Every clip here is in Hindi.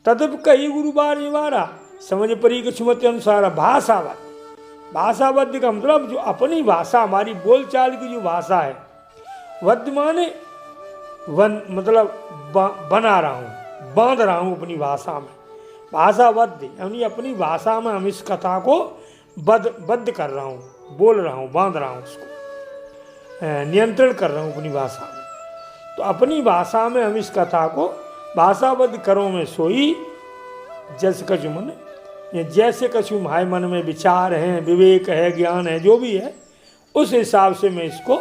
तदप कही गुरु बार निवारा, समझ परी कछुमति अनुसार। भाषावत, भाषावद्य का मतलब जो अपनी भाषा, हमारी बोलचाल की जो भाषा है, वद्य माने मतलब बना रहा हूँ, बांध रहा हूँ अपनी भाषा में। भाषावद्य यानी अपनी भाषा में हम इस कथा को बद्ध कर रहा हूँ, बोल रहा हूँ, बांध रहा हूँ, उसको नियंत्रण कर रहा हूँ अपनी भाषा में। तो अपनी भाषा में हम इस कथा को भाषाबद्ध करो में सोई, जैसे कछु मन, जैसे कछु भाई मन में विचार हैं, विवेक है, ज्ञान है, जो भी है, उस हिसाब से मैं इसको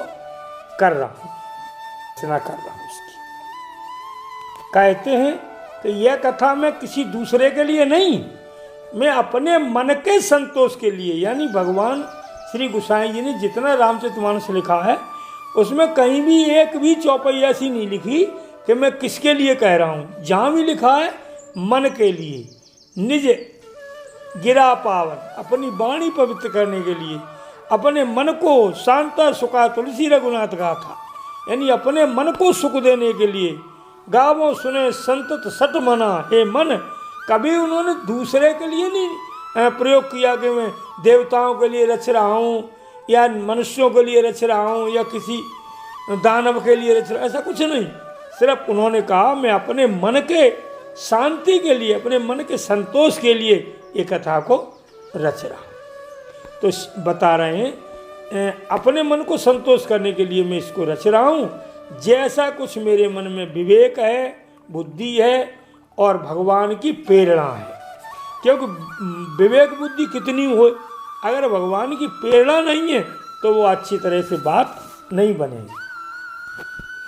कर रहा हूँ, रचना कर रहा हूँ इसकी। कहते हैं तो यह कथा मैं किसी दूसरे के लिए नहीं, मैं अपने मन के संतोष के लिए, यानी भगवान श्री गोसाई जी ने जितना रामचरितमानस लिखा है उसमें कहीं भी एक भी चौपाई ऐसी नहीं लिखी कि मैं किसके लिए कह रहा हूँ। जहाँ भी लिखा है मन के लिए, निज गिरा पावन, अपनी वाणी पवित्र करने के लिए, अपने मन को शांता सुखा तुलसी रघुनाथ गाथा, यानी अपने मन को सुख देने के लिए। गावों सुने संतत सट मना, हे मन, कभी उन्होंने दूसरे के लिए नहीं प्रयोग किया कि मैं देवताओं के लिए रच रहा हूँ या मनुष्यों के लिए रच रहा हूँ या किसी दानव के लिए रच रहा, ऐसा कुछ नहीं। सिर्फ उन्होंने कहा मैं अपने मन के शांति के लिए, अपने मन के संतोष के लिए ये कथा को रच रहा हूँ। तो बता रहे हैं अपने मन को संतोष करने के लिए मैं इसको रच रहा हूँ। जैसा कुछ मेरे मन में विवेक है, बुद्धि है और भगवान की प्रेरणा है, क्योंकि विवेक बुद्धि कितनी हो, अगर भगवान की प्रेरणा नहीं है तो वो अच्छी तरह से बात नहीं बनेगी।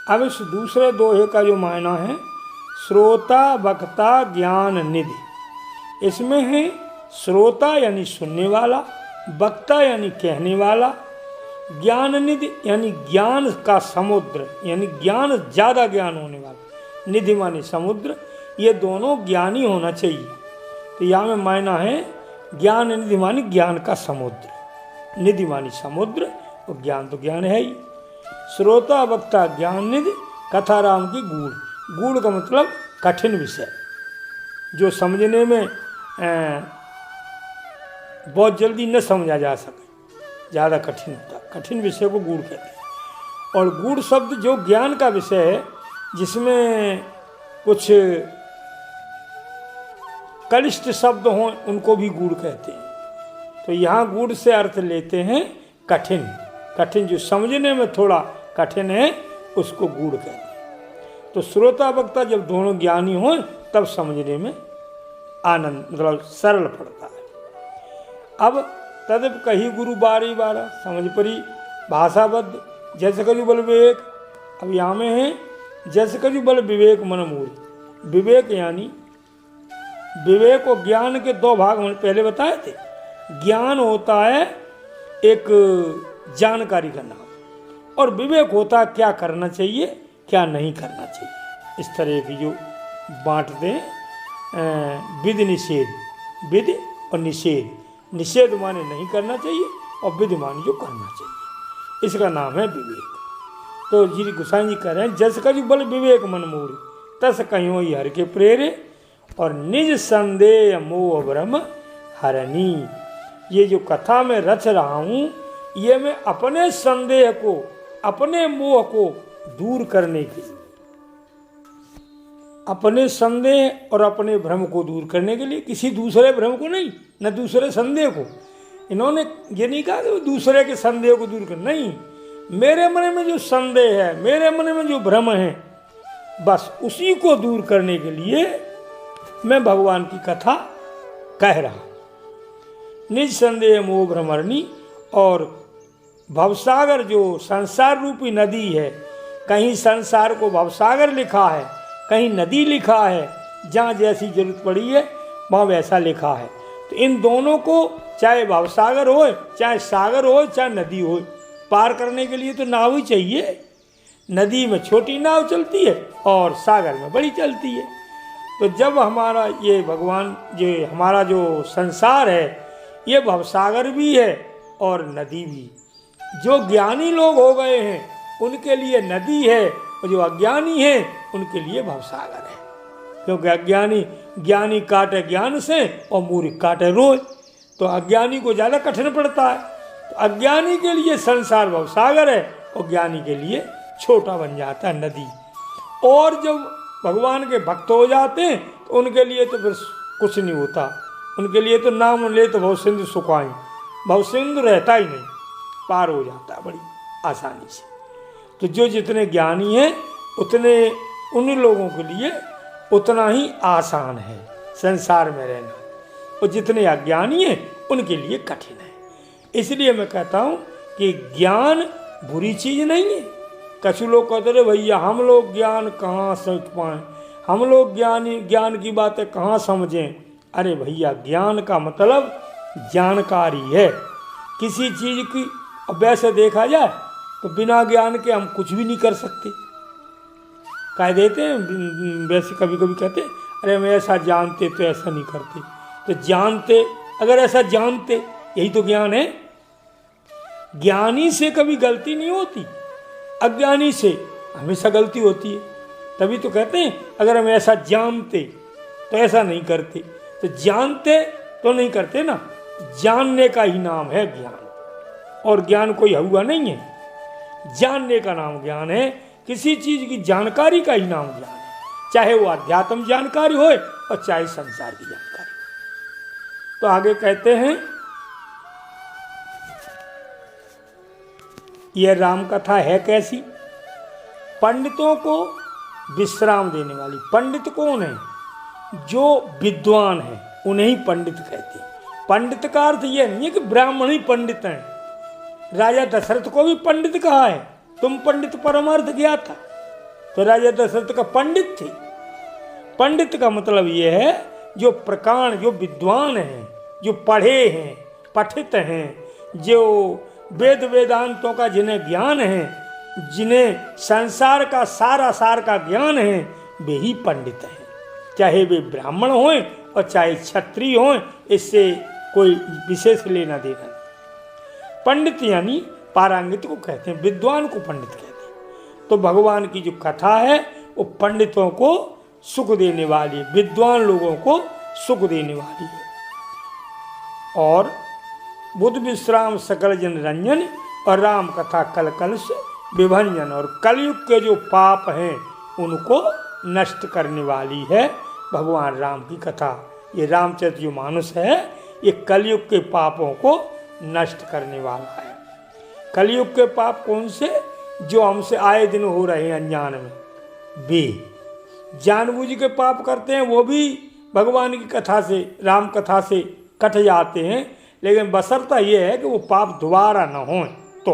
अब इस दूसरे दोहे का जो मायना है, श्रोता वक्ता ज्ञान निधि, इसमें है श्रोता यानी सुनने वाला, वक्ता यानी कहने वाला, ज्ञान निधि यानी ज्ञान का समुद्र, यानी ज्ञान ज़्यादा ज्ञान होने वाला, निधि मानी समुद्र, ये दोनों ज्ञानी होना चाहिए। तो यहाँ में मायना है ज्ञान निधि मानी ज्ञान का समुद्र, निधि मानी समुद्र और ज्ञान तो ज्ञान है ही। श्रोता वक्ता ज्ञान निधि, कथा राम की गूढ़, गूढ़ का मतलब कठिन विषय, जो समझने में बहुत जल्दी न समझा जा सके, ज़्यादा कठिन होता, कठिन विषय को गूढ़ कहते हैं। और गूढ़ शब्द जो ज्ञान का विषय है, जिसमें कुछ कलिष्ठ शब्द हों, उनको भी गूढ़ कहते हैं। तो यहाँ गूढ़ से अर्थ लेते हैं कठिन, कठिन जो समझने में थोड़ा कठिन है उसको गूढ़ कहते हैं। तो श्रोता वक्ता जब दोनों ज्ञानी हों तब समझने में आनंद, मतलब सरल पड़ता है। अब तदप कही गुरु बारी बारा, समझ परी भाषाबद्ध, जैसे कजु बल विवेक। अब यहाँ में है जैसे कजु बल विवेक मन मूल। विवेक यानी विवेक और ज्ञान के दो भाग मैंने पहले बताए थे। ज्ञान होता है एक जानकारी का नाम, और विवेक होता है क्या करना चाहिए क्या नहीं करना चाहिए। इस तरह की जो बांटते हैं विध निषेध, विध और निषेध। निषेध माने नहीं करना चाहिए और विध माने जो करना चाहिए, इसका नाम है विवेक। तो जी गोसाई जी कह रहे हैं जस कजु बल विवेक मन मोरे, तस कहो हर के प्रेरे, और निज संदेह मोह भ्रम हरनी। ये जो कथा में रच रहा हूँ ये मैं अपने संदेह को, अपने मोह को दूर करने के लिए, अपने संदेह और अपने भ्रम को दूर करने के लिए, किसी दूसरे भ्रम को नहीं, न दूसरे संदेह को। इन्होंने ये नहीं कहा कि दूसरे के संदेह को दूर कर, नहीं, मेरे मन में जो संदेह है, मेरे मन में जो भ्रम है, बस उसी को दूर करने के लिए मैं भगवान की कथा कह रहा हूँ। निज संदेह मोह भ्रमरणी, और भवसागर जो संसार रूपी नदी है, कहीं संसार को भवसागर लिखा है, कहीं नदी लिखा है, जहाँ जैसी जरूरत पड़ी है वहाँ वैसा लिखा है। तो इन दोनों को, चाहे भवसागर हो, चाहे सागर हो, चाहे नदी हो, पार करने के लिए तो नाव ही चाहिए। नदी में छोटी नाव चलती है और सागर में बड़ी चलती है। तो जब हमारा ये भगवान, ये हमारा जो संसार है, ये भवसागर भी है और नदी भी। जो ज्ञानी लोग हो गए हैं उनके लिए नदी है, और जो अज्ञानी हैं उनके लिए भवसागर है। क्योंकि ज्ञानी काटे ज्ञान से और मूर्ख काटे रोज। तो अज्ञानी को ज़्यादा कठिन पड़ता है। तो अज्ञानी के लिए संसार भवसागर है और ज्ञानी के लिए छोटा बन जाता है नदी। और जब भगवान के भक्त हो जाते हैं तो उनके लिए तो फिर कुछ नहीं होता, उनके लिए तो नाम ले तो भवसिंधु सुखाई, भवसिंधु रहता ही नहीं, पार हो जाता है बड़ी आसानी से। तो जो जितने ज्ञानी हैं उतने उन लोगों के लिए उतना ही आसान है संसार में रहना, और जितने अज्ञानी हैं उनके लिए कठिन है। इसलिए मैं कहता हूँ कि ज्ञान बुरी चीज़ नहीं है। कुछ लोग कहते रहे भैया हम लोग ज्ञान कहाँ समझ पाएँ, हम लोग ज्ञान की बातें कहाँ समझें। अरे भैया ज्ञान का मतलब जानकारी है किसी चीज़ की। अब वैसे देखा जाए तो बिना ज्ञान के हम कुछ भी नहीं कर सकते। कह देते हैं वैसे कभी कभी कहते हैं अरे हम ऐसा जानते तो ऐसा नहीं करते। तो जानते, अगर ऐसा जानते, यही तो ज्ञान है। ज्ञानी से कभी गलती नहीं होती, अज्ञानी से हमेशा गलती होती है। तभी तो कहते हैं अगर हम ऐसा जानते तो ऐसा नहीं करते। तो जानते तो नहीं करते ना, जानने का ही नाम है ज्ञान। और ज्ञान कोई हुआ नहीं है, जानने का नाम ज्ञान है। किसी चीज़ की जानकारी का ही नाम ज्ञान है, चाहे वो अध्यात्म जानकारी हो और चाहे संसार की जानकारी हो। तो आगे कहते हैं यह राम कथा है कैसी, पंडितों को विश्राम देने वाली। पंडित कौन है? जो विद्वान है उन्हें ही पंडित कहते हैं। पंडित का अर्थ यह नहीं है कि ब्राह्मण ही पंडित हैं। राजा दशरथ को भी पंडित कहा है, तुम पंडित परमार्थ ज्ञाता था। तो राजा दशरथ का पंडित थे। पंडित का मतलब यह है जो प्रकांड, जो विद्वान हैं, जो पढ़े हैं, पठित हैं, जो वेद वेदांतों का जिन्हें ज्ञान है, जिन्हें संसार का सार का ज्ञान है, वे ही पंडित हैं। चाहे वे ब्राह्मण हों और चाहे क्षत्रिय हों, इससे कोई विशेष लेना देना नहीं। पंडित यानी पारंगित को कहते हैं, विद्वान को पंडित कहते हैं। तो भगवान की जो कथा है वो पंडितों को सुख देने वाली, विद्वान लोगों को सुख देने वाली है। और बुद्ध विश्राम सकल जन रंजन और राम कथा कल कल से विभंजन, और कलयुग के जो पाप हैं उनको नष्ट करने वाली है भगवान राम की कथा। ये रामचरितमानस है, ये कलयुग के पापों को नष्ट करने वाला है। कलयुग के पाप कौन से? जो हमसे आए दिन हो रहे हैं अनजान में, वे जानबूझ के पाप करते हैं, वो भी भगवान की कथा से, राम कथा से कट जाते हैं। लेकिन बशर्ता ये है कि वो पाप दोबारा न हों तो,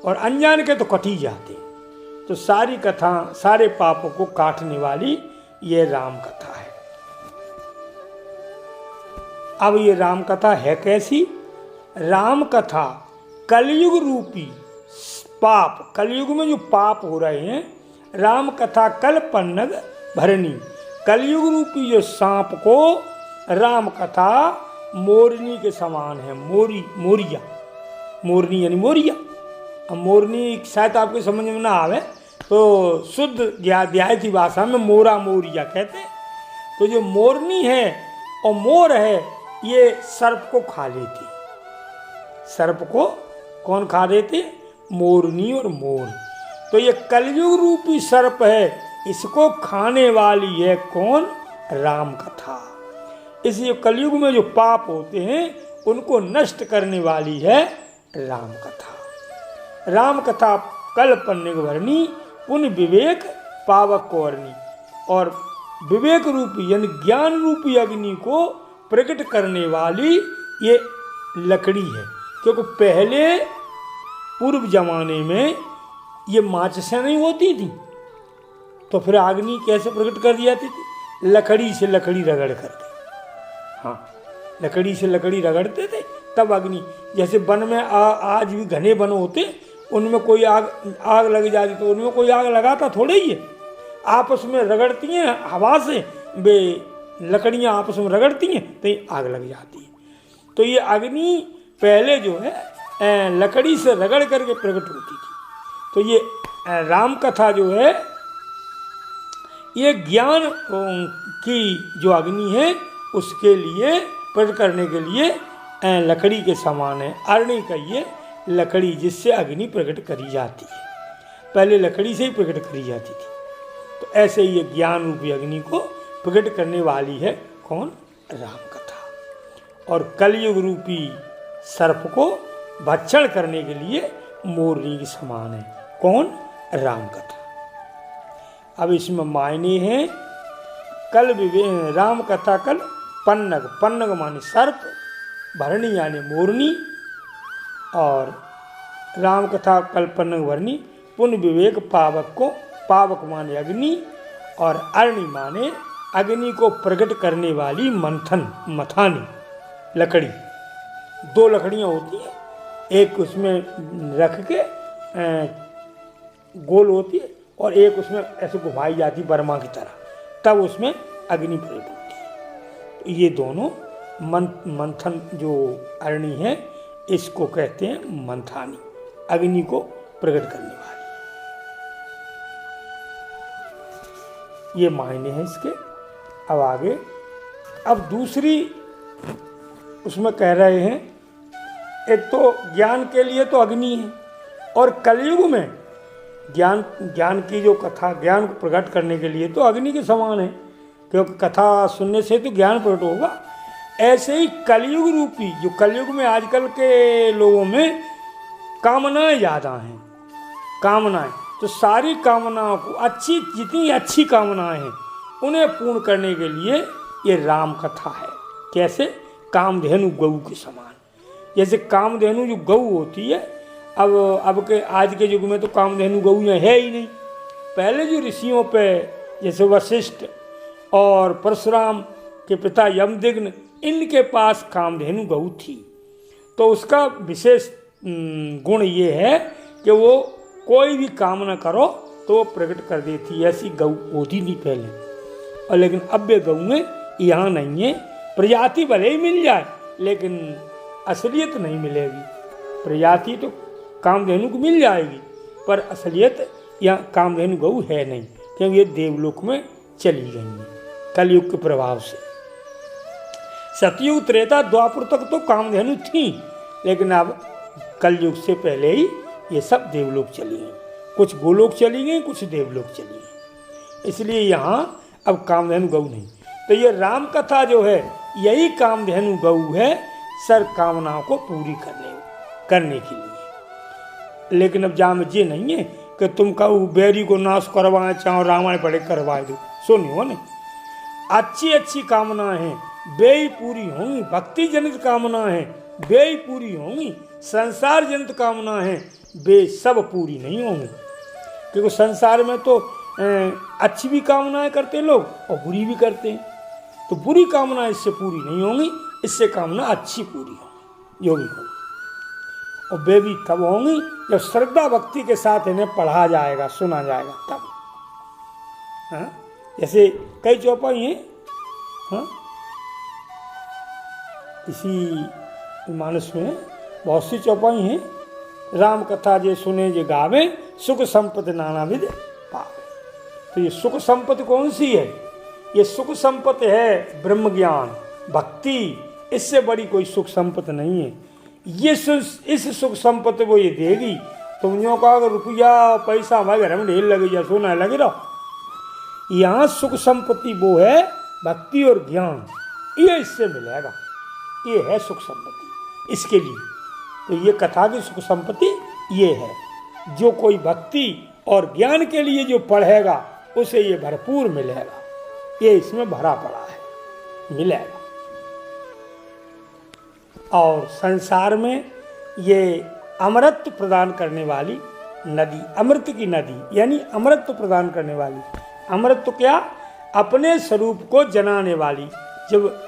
और अनजान के तो कट ही जाते हैं। तो सारी कथा, सारे पापों को काटने वाली ये राम कथा है। अब ये राम कथा है कैसी? राम कथा कलयुग रूपी पाप, कलयुग में जो पाप हो रहे हैं, राम कथा कल पन्नग भरनी, कलयुग रूपी जो सांप को राम कथा मोरनी के समान है। मोरिया, मोरनी यानी मोरिया। अब मोरनी शायद आपके समझ में ना आवे, तो शुद्ध देहाती भाषा में मोरा मोरिया कहते हैं। तो जो मोरनी है और मोर है, ये सर्प को खा लेती। सर्प को कौन खा लेते? मोरनी और मोर। तो ये कलयुग रूपी सर्प है, इसको खाने वाली है कौन? राम कथा। इसलिए कलयुग में जो पाप होते हैं उनको नष्ट करने वाली है राम कथा। राम कथा कल पन्ने भरनी, पुण्य विवेक पावक कोरनी। और विवेक रूपी यानी ज्ञान रूपी अग्नि को प्रकट करने वाली ये लकड़ी है। क्योंकि पहले पूर्व जमाने में ये माचिसें नहीं होती थी, तो फिर अग्नि कैसे प्रकट कर दी जाती थी? लकड़ी से लकड़ी रगड़ करके। हाँ, लकड़ी से लकड़ी रगड़ते थे तब अग्नि। जैसे वन में आज भी घने वन होते, उनमें कोई आग लग जाती, तो उनमें कोई आग लगाता थोड़े ही है, आपस में रगड़ती हैं हवा से, वे लकड़ियाँ आपस में रगड़ती हैं तो ये आग लग जाती है। तो ये अग्नि पहले जो है लकड़ी से रगड़ करके प्रकट होती थी। तो ये राम कथा जो है ये ज्ञान की जो अग्नि है उसके लिए प्रकट करने के लिए लकड़ी के समान है। अरणी का ये लकड़ी जिससे अग्नि प्रकट करी जाती है, पहले लकड़ी से ही प्रकट करी जाती थी। तो ऐसे ये ज्ञान रूपी अग्नि को प्रकट करने वाली है कौन? राम कथा। और कलयुग रूपी सर्प को भक्षण करने के लिए मोरनी के समान है कौन? राम कथा। अब इसमें मायने हैं कल राम कथा कल पन्नग, पन्नग माने सर्प, भरणी यानी मोरनी, और राम कथा कल पन्नग भरणी, पुण्य विवेक पावक को, पावक माने अग्नि, और अरणी माने अग्नि को प्रकट करने वाली मंथन, मथानी लकड़ी। दो लकड़ियाँ होती हैं, एक उसमें रख के गोल होती है और एक उसमें ऐसे घुमाई जाती बर्मा की तरह, तब उसमें अग्नि प्रकट होती है। तो ये दोनों मंथन जो अरणी है इसको कहते हैं मंथानी, अग्नि को प्रकट करने वाली। ये मायने हैं इसके। अब आगे, अब दूसरी उसमें कह रहे हैं, एक तो ज्ञान के लिए तो अग्नि है, और कलयुग में ज्ञान की जो कथा, ज्ञान को प्रकट करने के लिए तो अग्नि के समान है, क्योंकि कथा सुनने से तो ज्ञान प्रकट होगा। ऐसे ही कलयुग रूपी, जो कलयुग में आजकल के लोगों में कामनाएं ज़्यादा हैं, कामनाएं, तो सारी कामनाओं को, अच्छी जितनी अच्छी कामनाएं हैं उन्हें पूर्ण करने के लिए ये राम कथा है। कैसे? कामधेनु गऊ के समान। जैसे कामधेनु जो गऊ होती है, अब के आज के युग में तो कामधेनु गऊ है ही नहीं। पहले जो ऋषियों पे, जैसे वशिष्ठ और परशुराम के पिता यमदग्नि, इनके पास कामधेनु गऊ थी। तो उसका विशेष गुण ये है कि वो कोई भी कामना करो तो वो प्रकट कर देती। ऐसी गऊ होती नहीं पहले, और लेकिन अब ये गऊ यहाँ नहीं है। प्रजाति भले ही मिल जाए लेकिन असलियत नहीं मिलेगी। प्रजाति तो कामधेनु को मिल जाएगी, पर असलियत यहाँ कामधेनु गऊ है नहीं, क्योंकि ये देवलोक में चली गई है कलयुग के प्रभाव से। सतयुग त्रेता द्वापर तक तो कामधेनु थी, लेकिन अब कलयुग से पहले ही ये सब देवलोक चली गई। कुछ गोलोक चली गई, कुछ देवलोक चली गई, इसलिए यहाँ अब कामधेनु गऊ नहीं। तो ये राम कथा जो है यही कामधेनु गऊ है, सर कामनाओं को पूरी करने के लिए। लेकिन अब जहाँ में ये नहीं है कि तुम कहो बैरी को नाश करवाएं, चाहो रामायण पढ़े करवाए दो, सुनियो ने। अच्छी अच्छी कामनाएं हैं, वे ही पूरी होंगी। भक्ति जनित कामनाएं हैं, वे ही पूरी होंगी। संसार जनित कामनाएं हैं, वे सब पूरी नहीं होंगी। क्योंकि संसार में तो अच्छी भी कामनाएं करते हैं लोग और बुरी भी करते हैं। तो बुरी कामना इससे पूरी नहीं होंगी, इससे कामना अच्छी पूरी होगी, जो भी होगी। और वे भी तब होंगी जब श्रद्धा भक्ति के साथ इन्हें पढ़ा जाएगा, सुना जाएगा तब। हाँ, जैसे कई चौपाई हैं, हाँ, इसी मानस में बहुत सी चौपाई हैं। राम कथा जे सुने जे गावे, सुख संपत्ति नानाविध पावे। तो ये सुख संपत्ति कौन सी है? ये सुख संपत्ति है ब्रह्म ज्ञान, भक्ति। इससे बड़ी कोई सुख संपत्ति नहीं है। ये इस सुख संपत्ति वो ये देगी। तुम जो कहा रुपया पैसा हमारे घर में ढेर लगे या सोना लगे रहो। यहाँ सुख संपत्ति वो है भक्ति और ज्ञान, ये इससे मिलेगा। ये है सुख संपत्ति इसके लिए। तो ये कथा की सुख संपत्ति ये है, जो कोई भक्ति और ज्ञान के लिए जो पढ़ेगा उसे ये भरपूर मिलेगा। ये इसमें भरा पड़ा है, मिलेगा। और संसार में ये अमृत प्रदान करने वाली नदी, अमृत की नदी यानी अमृत प्रदान करने वाली। अमृत तो क्या? अपने स्वरूप को जनाने वाली। जब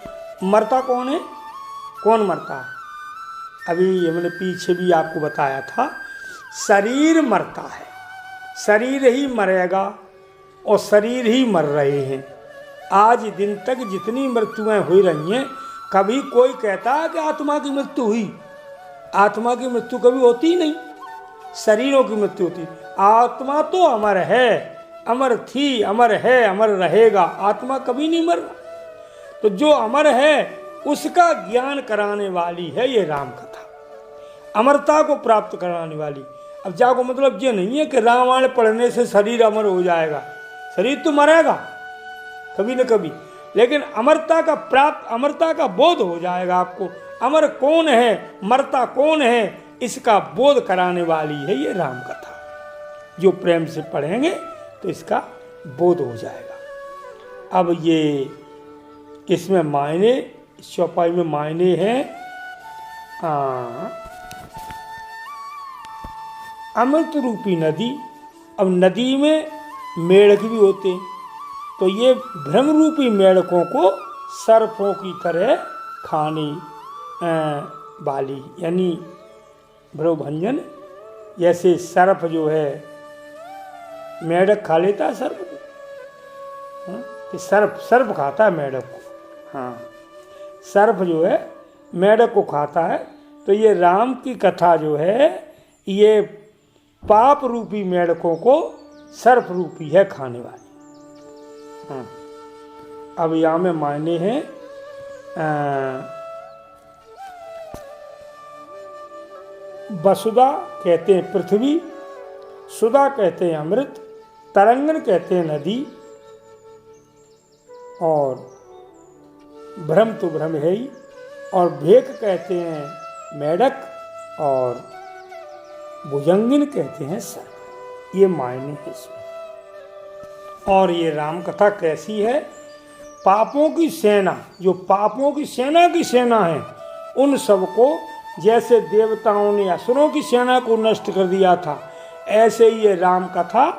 मरता कौन है? कौन मरता है? अभी हमने पीछे भी आपको बताया था, शरीर मरता है, शरीर ही मरेगा और शरीर ही मर रहे हैं। आज दिन तक जितनी मृत्युएं हो रही हैं, कभी कोई कहता है कि आत्मा की मृत्यु हुई? आत्मा की मृत्यु कभी होती ही नहीं, शरीरों की मृत्यु होती। आत्मा तो अमर है, अमर थी, अमर है, अमर रहेगा। आत्मा कभी नहीं मर रहा। तो जो अमर है उसका ज्ञान कराने वाली है ये राम कथा, अमरता को प्राप्त कराने वाली। अब जाको मतलब ये नहीं है कि रामायण पढ़ने से शरीर अमर हो जाएगा, शरीर तो मरेगा कभी न कभी, लेकिन अमरता का बोध हो जाएगा आपको। अमर कौन है, मरता कौन है, इसका बोध कराने वाली है ये राम कथा। जो प्रेम से पढ़ेंगे तो इसका बोध हो जाएगा। अब ये इसमें मायने, चौपाई में मायने हैं अमृत रूपी नदी। अब नदी में मेढक भी होते हैं, तो ये भ्रम रूपी मेढकों को सर्पों की तरह खाने वाली, यानी भ्रमभंजन। जैसे सर्प जो है, मेढक खा लेता है सर्प को, कि सर्प खाता है मेढक को। हाँ, सर्प जो है मेढक को खाता है। तो ये राम की कथा जो है ये पाप रूपी मेढकों को सर्प रूपी है खाने वाली। हाँ, अब यहाँ में मायने हैं वसुधा कहते हैं पृथ्वी, सुधा कहते हैं अमृत, तरंगन कहते हैं नदी, और भ्रम तो भ्रम है ही, और भेक कहते हैं मेढक, और भुजंगिन कहते हैं सर्प। ये मायने हैं इसमें। और ये राम कथा कैसी है? पापों की सेना, जो पापों की सेना है, उन सबको, जैसे देवताओं ने असुरों की सेना को नष्ट कर दिया था, ऐसे ही ये राम कथा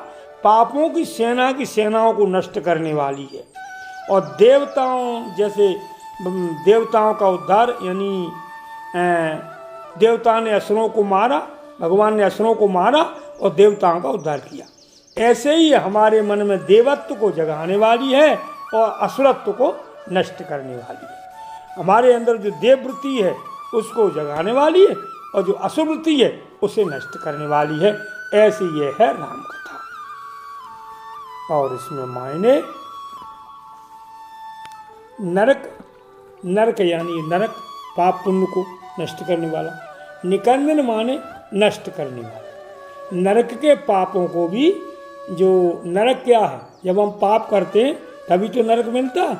पापों की सेनाओं को नष्ट करने वाली है। और देवताओं का उद्धार, यानी देवता ने असुरों को मारा, भगवान ने असुरों को मारा और देवताओं का उद्धार किया। ऐसे ही हमारे मन में देवत्व को जगाने वाली है और असुरत्व को नष्ट करने वाली है। हमारे अंदर जो देववृत्ति है उसको जगाने वाली है, और जो असुरवृत्ति है उसे नष्ट करने वाली है। ऐसी ये है राम कथा। और इसमें मायने नरक यानी नरक, पाप पुण्य को नष्ट करने वाला। निकंदन माने नष्ट करने वाला। नरक के पापों को भी, जो नरक क्या है, जब हम पाप करते हैं तभी तो नरक मिलता है,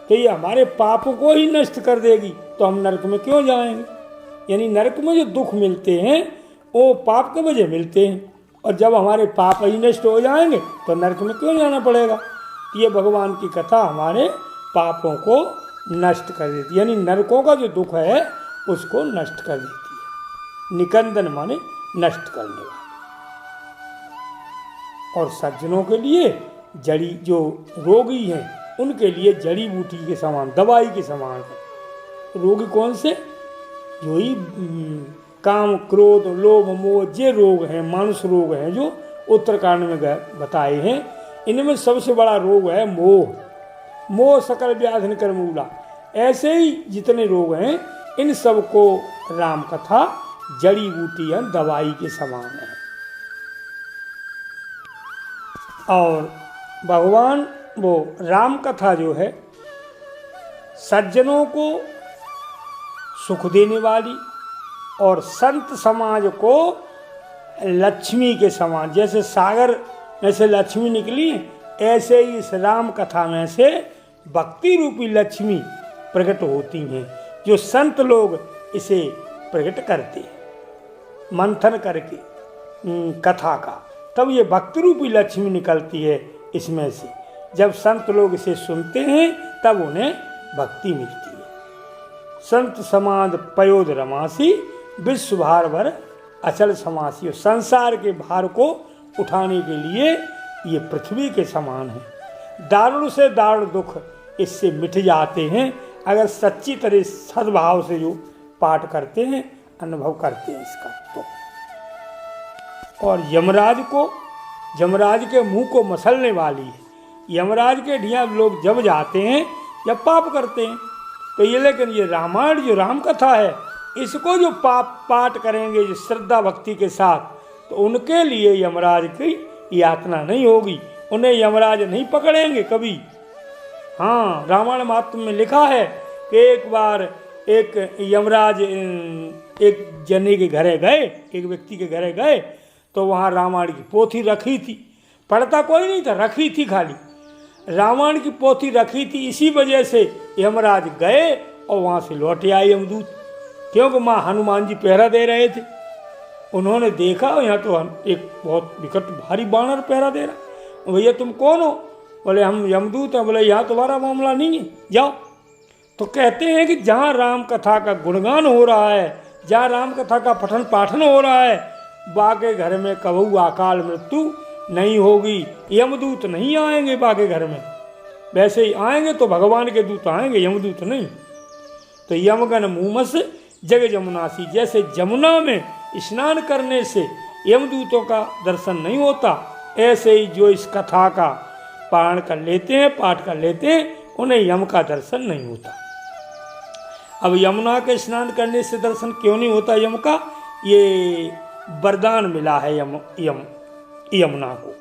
तो ये हमारे पापों को ही नष्ट कर देगी, तो हम नरक में क्यों जाएंगे? यानी नरक में जो दुख मिलते हैं वो पाप के वजह मिलते हैं, और जब हमारे पाप ही नष्ट हो जाएंगे तो नरक में क्यों जाना पड़ेगा? ये भगवान की कथा हमारे पापों को नष्ट कर देती है, यानी नरकों का जो दुख है उसको नष्ट कर देती है। निकंदन माने नष्ट करने वाला। और सज्जनों के लिए जड़ी, जो रोगी हैं उनके लिए जड़ी बूटी के समान, दवाई के समान है। रोगी कौन से? जो ही काम, क्रोध, लोभ, मोह, ये रोग हैं, मानस रोग हैं जो उत्तरकांड में बताए हैं। इनमें सबसे बड़ा रोग है मोह। मोह सकल व्याधि कर मूला। ऐसे ही जितने रोग हैं इन सबको राम कथा जड़ी बूटी है, दवाई के समान है। और भगवान वो राम कथा जो है सज्जनों को सुख देने वाली और संत समाज को लक्ष्मी के समान, जैसे सागर में से लक्ष्मी निकली ऐसे ही इस राम कथा में से भक्ति रूपी लक्ष्मी प्रकट होती हैं, जो संत लोग इसे प्रकट करते हैं मंथन करके कथा का, तब ये भक्ति रूपी लक्ष्मी निकलती है इसमें से। जब संत लोग इसे सुनते हैं तब उन्हें भक्ति मिलती है। संत समाज पयोद रमासी, विश्व भार भर अचल समासी। संसार के भार को उठाने के लिए ये पृथ्वी के समान है। दारुण से दारुण दुख इससे मिट जाते हैं अगर सच्ची तरह सद्भाव से जो पाठ करते हैं, अनुभव करते हैं इसका तो। और यमराज के मुंह को मसलने वाली है। यमराज के ढिया लोग जब जाते हैं जब पाप करते हैं तो ये, लेकिन ये रामायण जो राम कथा है इसको जो पाठ करेंगे जो श्रद्धा भक्ति के साथ, तो उनके लिए यमराज की यातना नहीं होगी, उन्हें यमराज नहीं पकड़ेंगे कभी। हाँ, रामायण महात्म्य में लिखा है कि एक बार एक यमराज एक जने के घरे गए, एक व्यक्ति के घरे गए, तो वहाँ रामायण की पोथी रखी थी। पढ़ता कोई नहीं था, रखी थी खाली, रामायण की पोथी रखी थी। इसी वजह से यमराज गए और वहाँ से लौटे आए यमदूत, क्योंकि माँ हनुमान जी पहरा दे रहे थे। उन्होंने देखा यहाँ तो एक बहुत विकट भारी बानर पहरा दे रहा। भैया तुम कौन हो? बोले हम यमदूत हैं। बोले यहाँ तुम्हारा मामला नहीं है, जाओ। तो कहते हैं कि जहाँ राम कथा का गुणगान हो रहा है, जहाँ राम कथा का पठन पाठन हो रहा है, बाके घर में कबहू अकाल मृत्यु नहीं होगी, यमदूत नहीं आएंगे बाके घर में। वैसे ही आएंगे तो भगवान के दूत आएंगे, यमदूत नहीं। तो यमगन मुमस जग जमुनासी, जैसे जमुना में स्नान करने से यमदूतों का दर्शन नहीं होता, ऐसे ही जो इस कथा का पारण कर लेते हैं, पाठ कर लेते हैं, उन्हें यम का दर्शन नहीं होता। अब यमुना के स्नान करने से दर्शन क्यों नहीं होता यम का? ये वरदान मिला है यमुना को।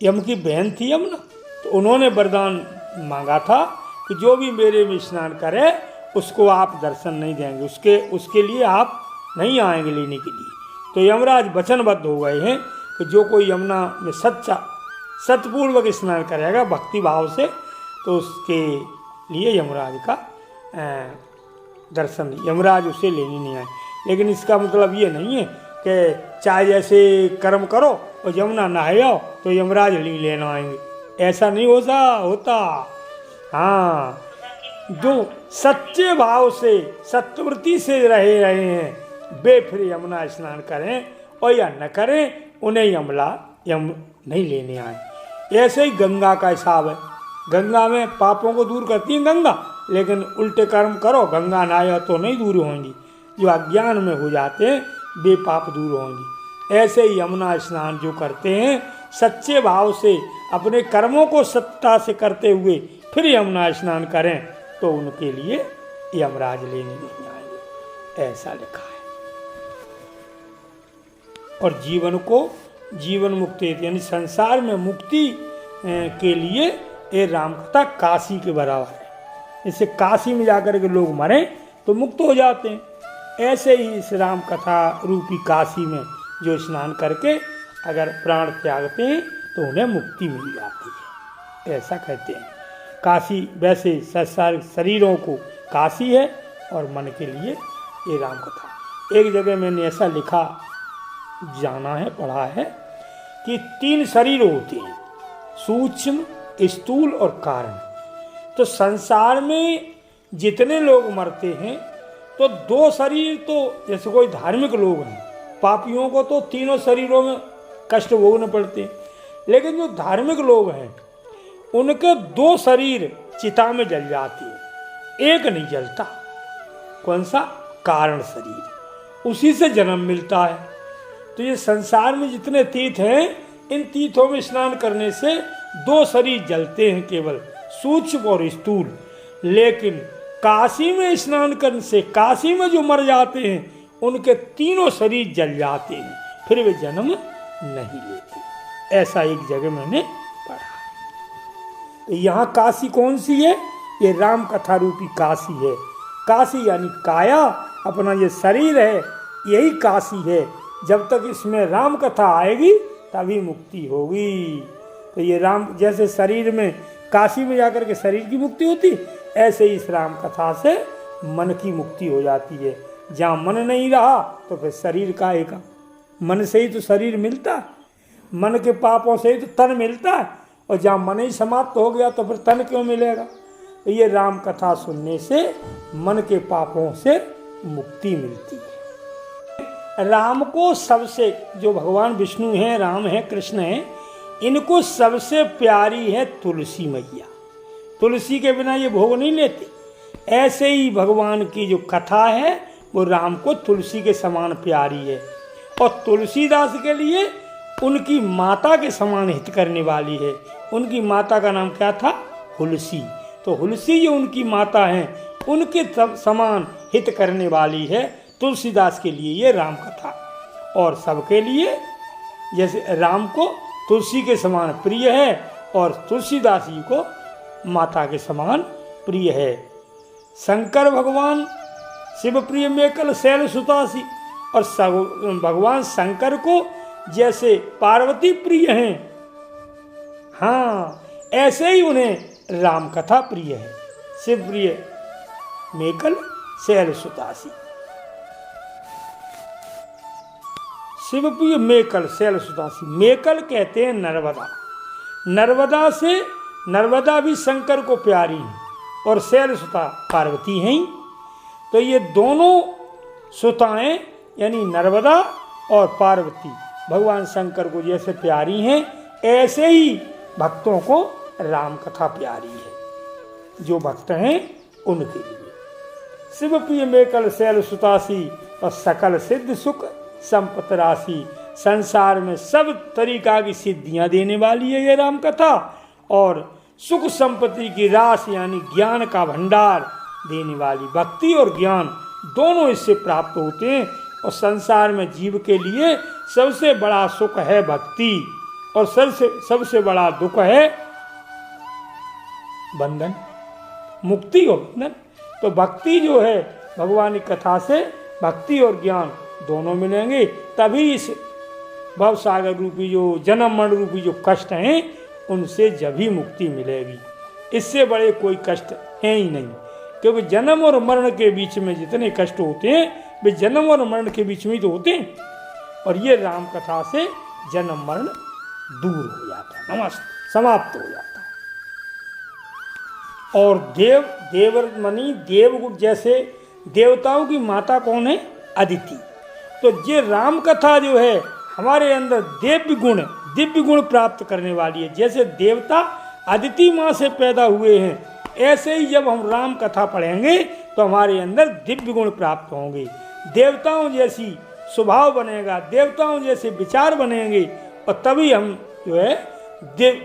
यम की बहन थी यमुना, तो उन्होंने वरदान मांगा था कि जो भी मेरे में स्नान करे उसको आप दर्शन नहीं देंगे, उसके लिए आप नहीं आएंगे लेने के लिए। तो यमराज वचनबद्ध हो गए हैं कि जो कोई यमुना में सतपूर्वक स्नान करेगा भक्ति भाव से, तो उसके लिए यमराज का दर्शन, यमराज उसे लेने नहीं आए। लेकिन इसका मतलब ये नहीं है कि चाहे जैसे कर्म करो और यमुना नहाए आओ तो यमराज नहीं लेना आएंगे, ऐसा नहीं होता। हाँ, जो सच्चे भाव से सत्यवृत्ति से रहे हैं वे फिर यमुना स्नान करें और या न करें, उन्हें यम नहीं लेने आए। ऐसे ही गंगा का हिसाब है। गंगा में पापों को दूर करती है गंगा, लेकिन उल्टे कर्म करो गंगा नहाए तो नहीं दूर होंगी। जो अज्ञान में हो जाते हैं वे पाप दूर होंगी। ऐसे ही यमुना स्नान जो करते हैं सच्चे भाव से अपने कर्मों को सत्ता से करते हुए फिर यमुना स्नान करें तो उनके लिए यमराज लेने नहीं आएंगे, ऐसा लिखा है। और जीवन मुक्ति यानी संसार में मुक्ति के लिए ये रामकथा काशी के बराबर है। इससे काशी में जाकर के लोग मरे तो मुक्त हो जाते हैं, ऐसे ही इस राम कथा रूपी काशी में जो स्नान करके अगर प्राण त्यागते हैं तो उन्हें मुक्ति मिल जाती है, ऐसा कहते हैं। काशी वैसे संसार शरीरों को काशी है और मन के लिए ये राम कथा। एक जगह मैंने ऐसा लिखा, जाना है, पढ़ा है कि 3 शरीर होते हैं, सूक्ष्म, स्थूल और कारण। तो संसार में जितने लोग मरते हैं तो 2 शरीर, तो जैसे कोई धार्मिक लोग हैं, पापियों को तो तीनों शरीरों में कष्ट भोगने पड़ते हैं, लेकिन जो धार्मिक लोग हैं उनके 2 शरीर चिता में जल जाते हैं, एक नहीं जलता। कौन सा? कारण शरीर, उसी से जन्म मिलता है। तो ये संसार में जितने तीर्थ हैं, इन तीर्थों में स्नान करने से 2 शरीर जलते हैं, केवल सूक्ष्म और स्थूल। लेकिन काशी में स्नान करने से काशी में जो मर जाते हैं उनके तीनों शरीर जल जाते हैं, फिर वे जन्म नहीं लेते। ऐसा एक जगह मैंने पढ़ा। तो यहाँ काशी कौन सी है? ये राम कथा रूपी काशी है। काशी यानी काया, अपना ये शरीर है, यही काशी है। जब तक इसमें राम कथा आएगी तभी मुक्ति होगी। तो ये राम, जैसे शरीर में काशी में जाकर के शरीर की मुक्ति होती, ऐसे ही इस राम कथा से मन की मुक्ति हो जाती है। जहाँ मन नहीं रहा तो फिर शरीर का एका, मन से ही तो शरीर मिलता है, मन के पापों से ही तो तन मिलता है, और जहाँ मन ही समाप्त हो गया तो फिर तन क्यों मिलेगा? तो ये राम कथा सुनने से मन के पापों से मुक्ति मिलती है। राम को सबसे, जो भगवान विष्णु हैं, राम हैं, कृष्ण हैं, इनको सबसे प्यारी है तुलसी मैया। तुलसी के बिना ये भोग नहीं लेते। ऐसे ही भगवान की जो कथा है वो राम को तुलसी के समान प्यारी है, और तुलसीदास के लिए उनकी माता के समान हित करने वाली है। उनकी माता का नाम क्या था? हुलसी। तो हुलसी जो उनकी माता हैं उनके समान हित करने वाली है तुलसीदास के लिए ये राम कथा। और सबके लिए, जैसे राम को तुलसी के समान प्रिय है और तुलसीदास जी को माता के समान प्रिय है। शंकर भगवान शिव प्रिय मेकल शैल सुतासी, और भगवान शंकर को जैसे पार्वती प्रिय हैं, हाँ ऐसे ही उन्हें राम कथा प्रिय है। शिव प्रिय मेकल शैल सुतासी, शिव प्रिय मेकल शैल सुतासी। मेकल कहते हैं नर्मदा, नर्मदा से नर्मदा भी शंकर को प्यारी है और शैल सुता पार्वती हैं। तो ये दोनों सुताएं यानी नर्मदा और पार्वती भगवान शंकर को जैसे प्यारी हैं, ऐसे ही भक्तों को राम कथा प्यारी है। जो भक्त हैं उनके लिए शिव प्रिय मेकल शैल सुतासी और सकल सिद्ध सुख संपत राशि। संसार में सब तरीका की सिद्धियां देने वाली है ये राम कथा, और सुख संपत्ति की राशि यानी ज्ञान का भंडार देने वाली। भक्ति और ज्ञान दोनों इससे प्राप्त होते हैं, और संसार में जीव के लिए सबसे बड़ा सुख है भक्ति, और सबसे बड़ा दुख है बंधन, मुक्ति और बंधन। तो भक्ति जो है भगवान की कथा से भक्ति और ज्ञान दोनों मिलेंगे, तभी इस भवसागर रूपी जो जन्म मरण रूपी जो कष्ट हैं उनसे जब ही मुक्ति मिलेगी। इससे बड़े कोई कष्ट हैं ही नहीं, क्योंकि जन्म और मरण के बीच में जितने कष्ट होते हैं वे जन्म और मरण के बीच में ही तो होते हैं, और ये राम कथा से जन्म मरण दूर हो जाता है, नमस्ते समाप्त हो जाता है। और देवरमणि देवगुण जैसे देवताओं की माता कौन है? अदिति। तो ये राम कथा जो है हमारे अंदर दिव्य गुण प्राप्त करने वाली है। जैसे देवता अदिति माँ से पैदा हुए हैं, ऐसे ही जब हम राम कथा पढ़ेंगे तो हमारे अंदर दिव्य गुण प्राप्त होंगे, देवताओं जैसी स्वभाव बनेगा, देवताओं जैसे विचार बनेंगे, और तभी हम जो है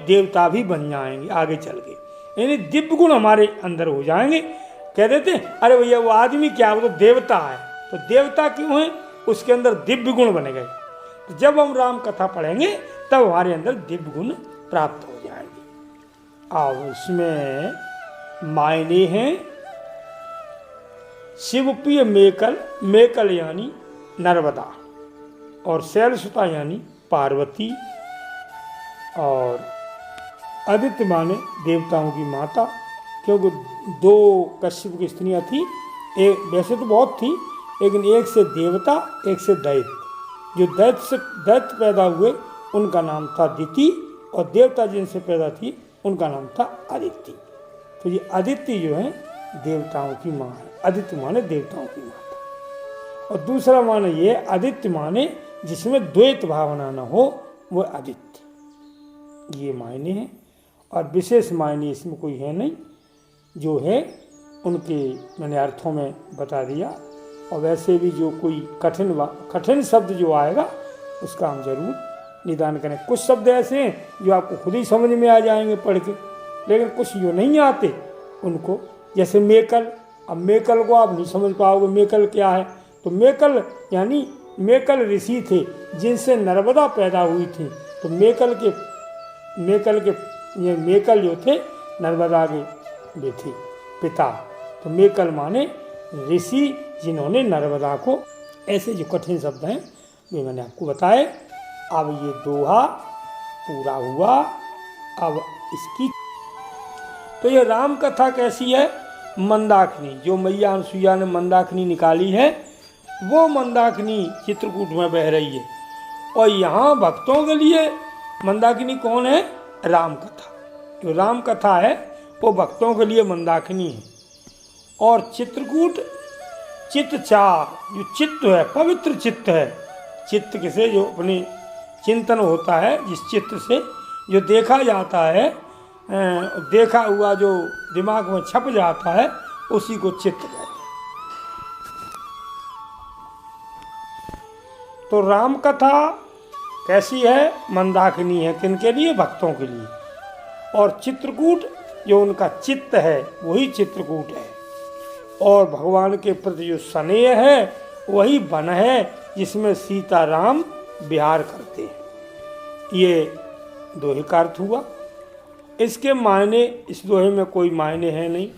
देवता भी बन जाएंगे आगे चल के। यानी दिव्य गुण हमारे अंदर हो जाएंगे। कह देते हैं अरे भैया वो आदमी क्या, वो तो देवता है। तो देवता क्यों है? उसके अंदर दिव्य गुण बने गए। तो जब हम राम कथा पढ़ेंगे तब हमारे अंदर दिव्य गुण प्राप्त हो जाएंगे। अब इसमें मायने हैं शिवप्रिय मेकल यानी नर्मदा, और शैलसुता यानी पार्वती, और आदित्य माने देवताओं की माता, क्योंकि दो कश्यप की स्त्रियां थी, एक वैसे तो बहुत थी लेकिन एक से देवता एक से दैत्य। जो दैत्य पैदा हुए उनका नाम था दिति, और देवता जिनसे पैदा थी उनका नाम था आदित्य। तो ये आदित्य जो है देवताओं की माँ है। आदित्य माने देवताओं की माता, और दूसरा माने ये आदित्य माने जिसमें द्वैत भावना न हो, वो आदित्य। ये मायने हैं, और विशेष मायने इसमें कोई है नहीं, जो है उनके मैंने अर्थों में बता दिया। और वैसे भी जो कोई कठिन शब्द जो आएगा उसका हम जरूर निदान करें। कुछ शब्द ऐसे हैं जो आपको खुद ही समझ में आ जाएंगे पढ़ के, लेकिन कुछ जो नहीं आते उनको, जैसे मेकल। अब मेकल को आप नहीं समझ पाओगे मेकल क्या है। तो मेकल यानी मेकल ऋषि थे जिनसे नर्मदा पैदा हुई थी। तो मेकल जो थे नर्मदा के वे थे पिता। तो मेकल माने ऋषि जिन्होंने नर्मदा को, ऐसे जो कठिन शब्द हैं वे मैंने आपको बताए। अब ये दोहा पूरा हुआ। अब इसकी तो ये राम कथा कैसी है? मंदाकिनी, जो मैया अनसुईया ने मंदाकिनी निकाली है, वो मंदाकिनी चित्रकूट में बह रही है। और यहाँ भक्तों के लिए मंदाकिनी कौन है? राम कथा। जो राम कथा है वो भक्तों के लिए मंदाकिनी है। और चित्रकूट चित्त चार, जो चित्त है पवित्र चित्त है। चित्त किसे? जो अपने चिंतन होता है, जिस चित्त से जो देखा जाता है, देखा हुआ जो दिमाग में छप जाता है, उसी को चित्त कहते हैं। तो राम कथा कैसी है? मंदाकिनी है। किनके लिए? भक्तों के लिए। और चित्रकूट जो उनका चित्त है वही चित्रकूट है। और भगवान के प्रति जो स्नेह है वही वन है जिसमें सीता राम विहार करते हैं। ये दोहे का अर्थ हुआ। इसके मायने, इस दोहे में कोई मायने है नहीं,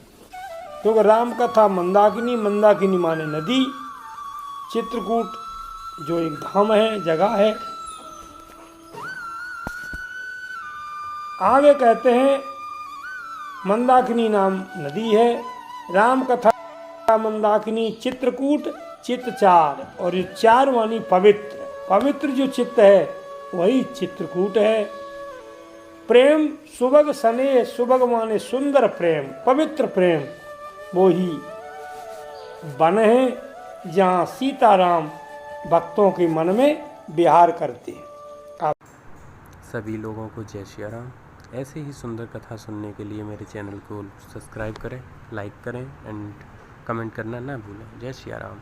क्योंकि राम कथा मंदाकिनी, मंदाकिनी माने नदी, चित्रकूट जो एक धाम है, जगह है। आगे कहते हैं मंदाकिनी नाम नदी है, राम कथा मंदाकिनी, चित्रकूट चित्त चार, और ये चार मानी पवित्र, पवित्र जो चित्त है वही चित्रकूट है। प्रेम सुबग सने, सुबग माने सुंदर प्रेम, पवित्र प्रेम, वो ही वन है जहाँ सीताराम भक्तों के मन में विहार करते हैं। सभी लोगों को जय श्री राम। ऐसे ही सुंदर कथा सुनने के लिए मेरे चैनल को सब्सक्राइब करें, लाइक करें एंड कमेंट करना ना भूलें। जय श्री राम।